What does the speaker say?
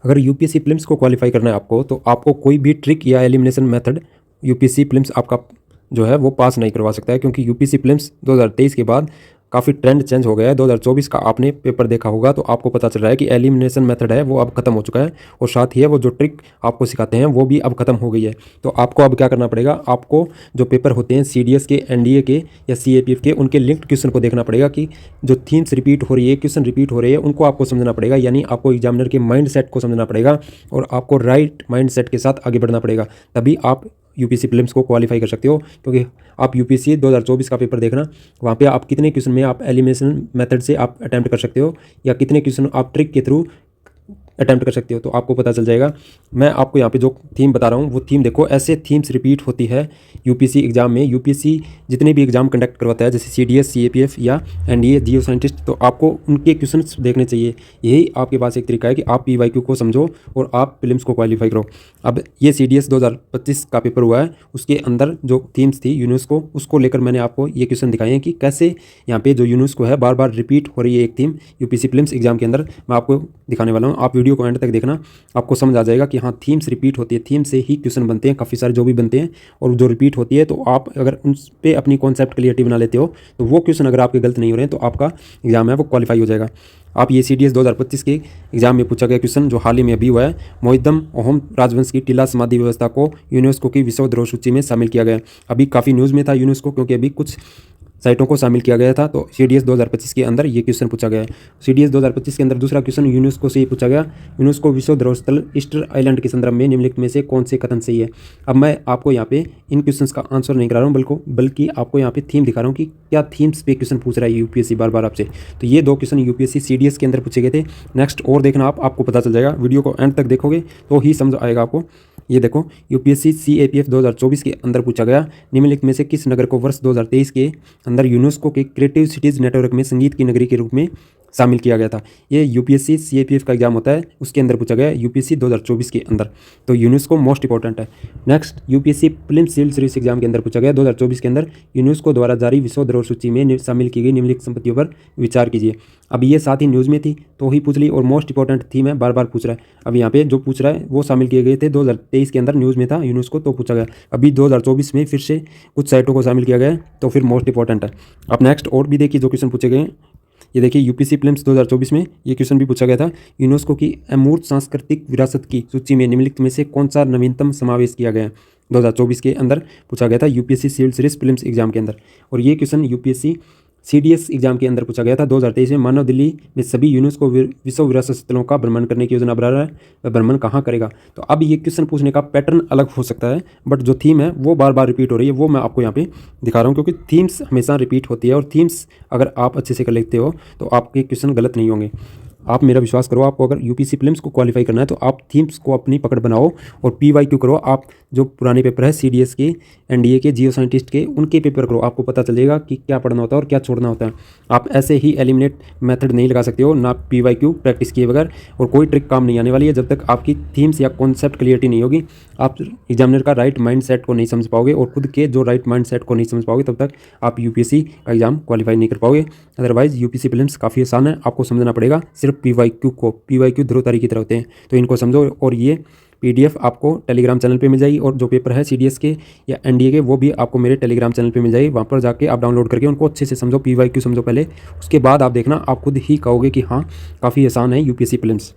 अगर UPSC prelims को qualify करना है आपको, तो आपको कोई भी ट्रिक या एलिमिनेशन मेथड यूपीएससी प्रीलिम्स आपका जो है वो पास नहीं करवा सकता है, क्योंकि यूपीएससी प्रीलिम्स 2023 के बाद काफ़ी ट्रेंड चेंज हो गया है। 2024 का आपने पेपर देखा होगा तो आपको पता चल रहा है कि एलिमिनेशन मेथड है वो अब खत्म हो चुका है, और साथ ही है वो जो ट्रिक आपको सिखाते हैं वो भी अब खत्म हो गई है। तो आपको अब क्या करना पड़ेगा, आपको जो पेपर होते हैं सीडीएस के, एनडीए के या सीएपीएफ के, उनके लिंक्ड क्वेश्चन को देखना पड़ेगा कि जो थीम्स रिपीट हो रही है, क्वेश्चन रिपीट हो रहे हैं, उनको आपको समझना पड़ेगा। यानी आपको एग्जामिनर के माइंड सेट को समझना पड़ेगा और आपको राइट माइंड सेट के साथ आगे बढ़ना पड़ेगा, तभी आप यूपीएससी प्रीलिम्स को क्वालिफाई कर सकते हो। क्योंकि आप यूपीएससी 2024 का पेपर देखना, वहाँ पे आप कितने क्वेश्चन में आप एलिमिनेशन मेथड से आप अटैम्प्ट कर सकते हो या कितने क्वेश्चन आप ट्रिक के थ्रू अटैम्प्ट कर सकते हो, तो आपको पता चल जाएगा। मैं आपको यहाँ पे जो थीम बता रहा हूँ वो थीम देखो, ऐसे थीम्स रिपीट होती है यूपीएससी एग्जाम में। यूपीएससी जितने भी एग्जाम कंडक्ट करवाता है, जैसे सीडीएस, सीएपीएफ या एनडीए, जियो साइंटिस्ट, तो आपको उनके क्वेश्चंस देखने चाहिए। यही आपके पास एक तरीका है कि आप पीवाईक्यू को समझो और आप प्रीलिम्स को क्वालिफाई करो। अब ये सीडीएस 2025 का पेपर हुआ है, उसके अंदर जो थीम्स थी यूनेस्को, उसको लेकर मैंने आपको ये क्वेश्चन दिखाए हैं कि कैसे यहाँ पे जो यूनेस्को है बार बार रिपीट हो रही है एक थीम यूपीएससी प्रीलिम्स एग्जाम के अंदर। मैं आपको दिखाने वाला हूँ, आप वीडियो को एंड तक देखना, आपको समझ आ जाएगा कि हाँ थीम्स रिपीट होती है, थीम से ही क्वेश्चन बनते हैं काफ़ी सारे जो भी बनते हैं, और जो रिपीट होती है तो आप अगर उन पे अपनी कॉन्सेप्ट क्लियरिटी बना लेते हो तो वो क्वेश्चन अगर आपके गलत नहीं हो रहे हैं तो आपका एग्जाम है वो क्वालिफाई हो जाएगा। आप ये सीडीएस 2025 के एग्जाम में पूछा गया क्वेश्चन जो हाल ही में अभी हुआ है, मोहिद्दम अहोम राजवंश की टीला समाधि व्यवस्था को यूनेस्को की विश्व धरोहर सूची में शामिल किया गया। अभी काफ़ी न्यूज़ में था यूनेस्को, क्योंकि अभी कुछ साइटों को शामिल किया गया था। तो सीडीएस 2025 के अंदर ये क्वेश्चन पूछा गया है। सीडीएस 2025 के अंदर दूसरा क्वेश्चन यूनेस्को से ही पूछा गया, यूनेस्को विश्व धरोहर स्थल ईस्टर आइलैंड के संदर्भ में निम्नलिखित में से कौन से कथन सही है। अब मैं आपको यहाँ पे इन क्वेश्चंस का आंसर नहीं करा रहा हूँ, बल्कि आपको यहाँ पे थीम दिखा रहा हूँ कि क्या थीम्स पे क्वेश्चन पूछ रहा है यूपीएससी बार बार आपसे। तो ये दो क्वेश्चन यूपीएससी सीडीएस के अंदर पूछे गए थे। नेक्स्ट और देखना आपको पता चल जाएगा, वीडियो को एंड तक देखोगे तो ही समझ आएगा आपको। ये देखो, यूपीएससी सीएपीएफ 2024 के अंदर पूछा गया, निम्नलिखित में से किस नगर को वर्ष 2023 के अंदर यूनेस्को के क्रिएटिव सिटीज़ नेटवर्क में संगीत की नगरी के रूप में शामिल किया गया था। ये यूपीएससी सीएपीएफ का एग्जाम होता है, उसके अंदर पूछा गया यूपीएससी 2024 के अंदर, तो यूनेस्को मोस्ट इंपॉर्टेंट है। Next UPSC prelims civil service exam के अंदर पूछा गया 2024 के अंदर, यूनेस्को द्वारा जारी विश्व धरोहर सूची में शामिल की गई निम्नलिखित संपत्तियों पर विचार कीजिए। अब ये साथ ही न्यूज़ में थी तो ही पूछ ली, और मोस्ट इंपॉर्टेंट थीम है, बार बार पूछ रहा है। अब यहाँ पे जो पूछ रहा है वो शामिल किए गए थे 2023 के अंदर, न्यूज़ में था यूनेस्को तो पूछा गया। अभी 2024 में फिर से कुछ साइटों को शामिल किया गया है, तो फिर मोस्ट इंपॉर्टेंट है। अब नेक्स्ट और भी देखिए जो क्वेश्चन पूछे गए हैं, ये देखिए यूपीएससी प्रीलिम्स 2024 में ये क्वेश्चन भी पूछा गया था, यूनेस्को की अमूर्त सांस्कृतिक विरासत की सूची में निम्नलिखित में से कौन सा नवीनतम समावेश किया गया है। 2024 के अंदर पूछा गया था UPSC civil service prelims exam के अंदर, और ये क्वेश्चन यूपीएससी सीडीएस एग्जाम के अंदर पूछा गया था 2023 में। मानव दिल्ली में सभी यूनेस्को विश्व विरासत स्थलों का भ्रमण करने की योजना बना रहा है, वह भ्रमण कहाँ करेगा। तो अब ये क्वेश्चन पूछने का पैटर्न अलग हो सकता है, बट जो थीम है वो बार बार रिपीट हो रही है, वो मैं आपको यहाँ पे दिखा रहा हूँ, क्योंकि थीम्स हमेशा रिपीट होती है, और थीम्स अगर आप अच्छे से कर लेते हो तो आपके क्वेश्चन गलत नहीं होंगे। आप मेरा विश्वास करो, आपको अगर यूपीएससी प्रीलिम्स को क्वालिफाई करना है तो आप थीम्स को अपनी पकड़ बनाओ और पीवाईक्यू करो। आप जो पुराने पेपर है सीडीएस के, एनडीए के, जियो साइंटिस्ट के, उनके पेपर करो, आपको पता चलेगा कि क्या पढ़ना होता है और क्या छोड़ना होता है। आप ऐसे ही एलिमिनेट मेथड नहीं लगा सकते हो, ना पीवाईक्यू प्रैक्टिस किए बगैर, और कोई ट्रिक काम नहीं आने वाली है जब तक आपकी थीम्स या कॉन्सेप्ट क्लियरिटी नहीं होगी। आप एग्जामिनर का राइट माइंड सेट को नहीं समझ पाओगे, और खुद के जो राइट माइंड सेट को नहीं समझ पाओगे, तब तक आप यूपीएससी का एग्जाम क्वालिफाई नहीं कर पाओगे। अदरवाइज यूपीएससी प्रीलिम्स काफ़ी आसान है, आपको समझना पड़ेगा सिर्फ पीवाईक्यू को। पीवाईक्यू ध्रुवतारी की तरह होते हैं, तो इनको समझो। और ये पीडीएफ आपको टेलीग्राम चैनल पे मिल जाएगी, और जो पेपर है सीडीएस के या एनडीए के वो भी आपको मेरे टेलीग्राम चैनल पे मिल जाएगी। वहाँ पर जाके आप डाउनलोड करके उनको अच्छे से समझो, पीवाईक्यू समझो पहले, उसके बाद आप देखना आप खुद ही कहोगे कि हाँ काफ़ी आसान है यूपीएससी प्रीलिम्स।